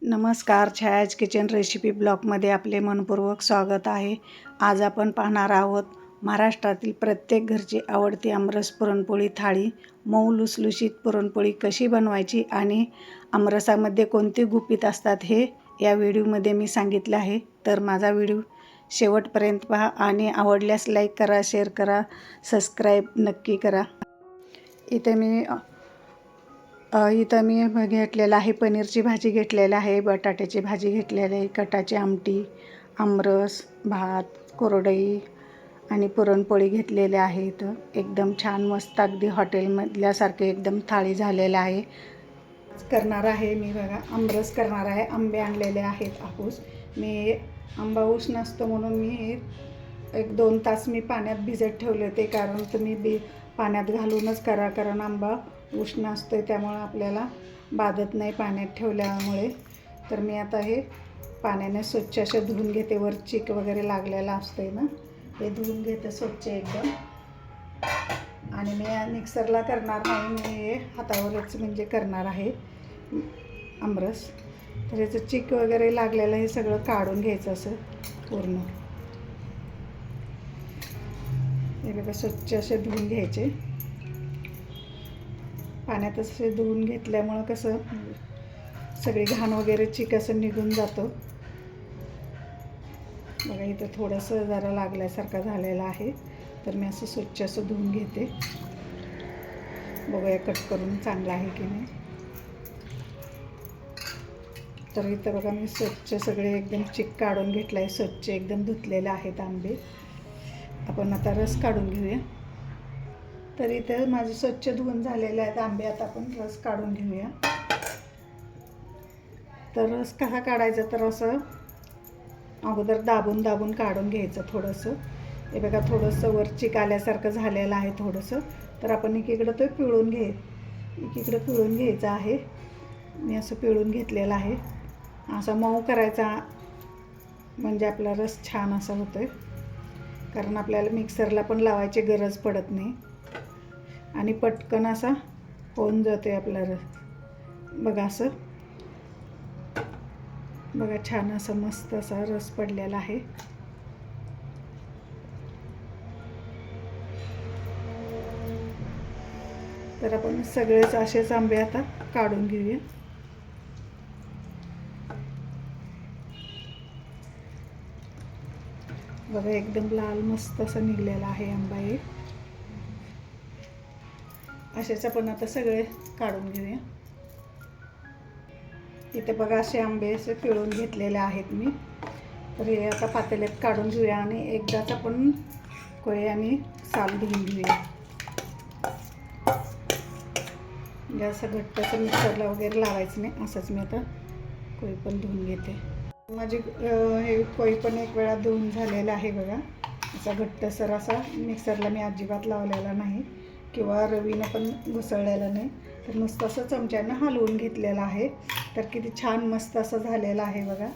नमस्कार, छायाज kitchen recipe ब्लॉगमध्ये आपले मनपूर्वक स्वागत आहे. आज आपण पाहणार आहोत महाराष्ट्रातील प्रत्येक घरची आवडती आमरस पुरणपोळी थाळी. मऊ लुसलुशीत पुरणपोळी कशी बनवायची आणि आमरसामध्ये कोणती गुपित असतात हे या व्हिडिओमध्ये मी सांगितले आहे. तर माझा व्हिडिओ शेवटपर्यंत पहा आणि आवडल्यास लाईक करा, शेअर करा, सबस्क्राईब नक्की करा. इथे मी घेतलेलं आहे पनीरची भाजी घेतलेली आहे, बटाट्याची भाजी घेतलेली आहे, कटाची आमटी, आमरस, भात, कोरडई आणि पुरणपोळी घेतलेले आहे. इथं एकदम छान मस्त अगदी हॉटेलमधल्यासारखे एकदम थाळी झालेलं आहे. करणार आहे मी बघा आमरस करणार आहे. आंबे आणलेले आहेत हापूस. मी आंबा ऊस नसतो म्हणून मी 1-2 तास मी पाण्यात भिजत ठेवले होते, कारण तुम्ही पाण्यात घालूनच करा, कारण आंबा उष्ण असतो त्यामुळे आपल्याला बाधत नाही पाण्यात ठेवल्यामुळे. तर मी आता हे पाण्याने स्वच्छ असे धुवून घेते. वर चिक वगैरे लागलेला असतोय ना, हे धुवून घेते स्वच्छ एकदम. आणि मी मिक्सरला करणार नाही, मी हे हातावरच म्हणजे करणार आहे आमरस. तर याचं चिक वगैरे लागलेलं हे सगळं काढून घ्यायचं असं पूर्ण. हे बघा स्वच्छ असे धुवून घ्यायचे. पाण्यात असे धुवून घेतल्यामुळं कसं सगळी घाण वगैरे चिक असं निघून जातो. बघा इथं थोडंसं जरा लागल्यासारखं झालेलं आहे, तर मी असं स्वच्छ असं धुवून घेते. बघूया कट करून चांगलं आहे की नाही. तर इथं बघा मी स्वच्छ सगळे एकदम चिक काढून घेतलं आहे, स्वच्छ एकदम धुतलेले आहेत आंबे. आपण आता रस काढून घेऊया. तर इथं माझे स्वच्छ धुवून झालेले आहेत आंबे. आता आपण रस काढून घेऊया. तर रस कसा काढायचा, तर असं अगोदर दाबून काढून घ्यायचं थोडंसं. हे बघा थोडंसं वर चिक आल्यासारखं झालेलं आहे थोडंसं. तर आपण एकीकडं तो एकीकडं पिळून घ्यायचं आहे. मी असं पिळून घेतलेलं आहे. असा मऊ करायचा म्हणजे आपला रस छान असा होतोय, कारण आपल्याला मिक्सरला पण लावायची गरज पडत नाही आणि पटकन असा होऊन जातोय आपला रस. बघा असं बघा छान असा मस्त असा रस पडलेला आहे. तर आपण सगळेच असेच आंबे आता काढून घेऊया. बघा एकदम लाल मस्त असं निघलेला आहे आंबा. हे असेच आपण आता सगळे काढून घेऊया. इथे बघा असे आंबे असे पिळून घेतलेले आहेत मी. तर हे आता पातेल्यात काढून घेऊया आणि एकदाच आपण कोय आणि साल धुवून घेऊया. म्हणजे असं घट्ट असं मिक्सरला वगैरे लावायचं नाही, असंच मी आता कोय पण धुवून घेते. माझी हे कोय पण एक वेळा धुवून झालेलं आहे बघा. असा घट्टसर असा मिक्सरला मी अजिबात लावलेला नाही किंवा रवीनं पण घुसळलेलं नाही. तर नुसतं असं चमच्यानं हलवून घेतलेलं आहे. तर किती छान मस्त असं झालेलं आहे बघा.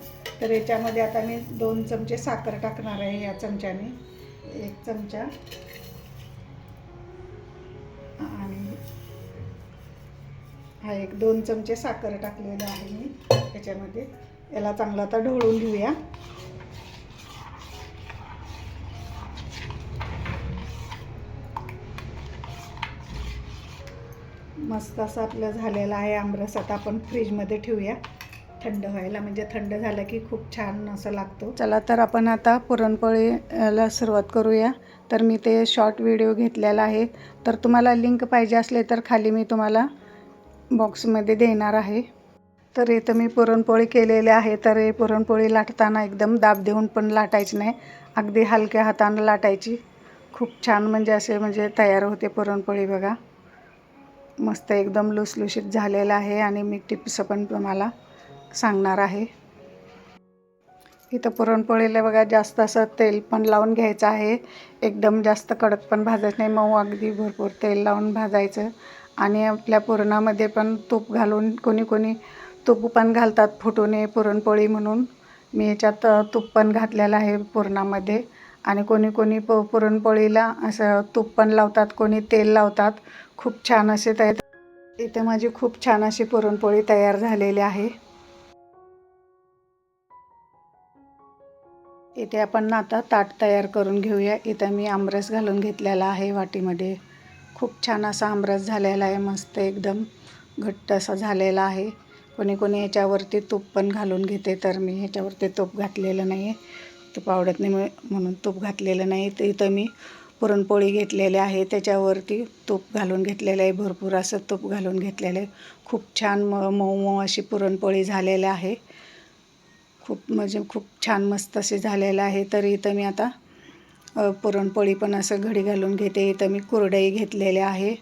तर याच्यामध्ये आता मी 2 चमचे साखर टाकणार आहे. या चमच्याने 1 चमचा आणि हा 1-2 चमचे साखर टाकलेलं आहे मी याच्यामध्ये. याला चांगलं आता ढवळून घेऊया. मस्त असं आपलं झालेलं आहे आमरस. आता आपण फ्रीजमध्ये ठेवूया थंड व्हायला, म्हणजे थंड झालं की खूप छान असं लागतो. चला तर आपण आता पुरणपोळीला सुरुवात करूया. तर मी ते शॉर्ट व्हिडिओ घेतलेला आहे. तर तुम्हाला लिंक पाहिजे असले तर खाली मी तुम्हाला बॉक्समध्ये देणार आहे. तर इथं मी पुरणपोळी केलेली आहे. तर हे पुरणपोळी लाटताना एकदम दाब देऊन पण लाटायची नाही, अगदी हलक्या हातानं लाटायची. खूप छान म्हणजे तयार होते पुरणपोळी. बघा मस्त एकदम लुसलुशीत झालेलं आहे. आणि मी टिप्स पण तुम्हाला सांगणार आहे. इथं पुरणपोळीला बघा जास्त असं तेल पण लावून घ्यायचं आहे. एकदम जास्त कडक पण भाजायचं नाही, मऊ अगदी भरपूर तेल लावून भाजायचं. आणि आपल्या पुरणामध्ये पण तूप घालून कोणी तूप पण घालतात फुटून पुरणपोळी म्हणून. मी याच्यात तूप पण घातलेलं आहे पुरणामध्ये. आणि कोणी पुरणपोळीला असं तूप पण लावतात, कोणी तेल लावतात. खूप छान असे तयार. इथे माझी खूप छान अशी पुरणपोळी तयार झालेली आहे. इथे आपण आता ताट तयार करून घेऊया. इथं मी आमरस घालून घेतलेला आहे वाटीमध्ये. खूप छान असा आमरस झालेला आहे, मस्त एकदम घट्ट असा झालेला आहे. कोणी कोणी ह्याच्यावरती तूप पण घालून घेते, तर मी ह्याच्यावरती तूप घातलेलं नाही आहे, तूप आवडत नाही म्हणून तूप घातलेलं नाही. तर इथं मी पुरणपोळी घेतलेली आहे, त्याच्यावरती तूप घालून घेतलेलं आहे, भरपूर असं तूप घालून घेतलेलं आहे. खूप छान मऊ मऊ अशी पुरणपोळी झालेली आहे. खूप छान मस्त असे झालेलं आहे. तर इथं मी आता पुरणपोळी पण असं घडी घालून घेते. इथं मी कुरडई घेतलेल्या आहे,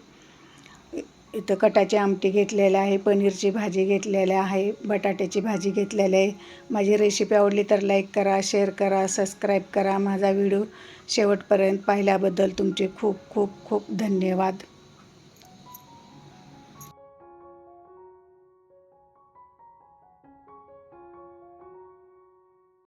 इथं कटाची आमटी घेतलेली आहे, पनीरची भाजी घेतलेली आहे, बटाट्याची भाजी घेतलेली आहे. माझी रेसिपी आवडली तर लाईक करा, शेअर करा, सबस्क्राईब करा. माझा व्हिडिओ शेवटपर्यंत पाहिल्याबद्दल तुमचे खूप खूप खूप धन्यवाद.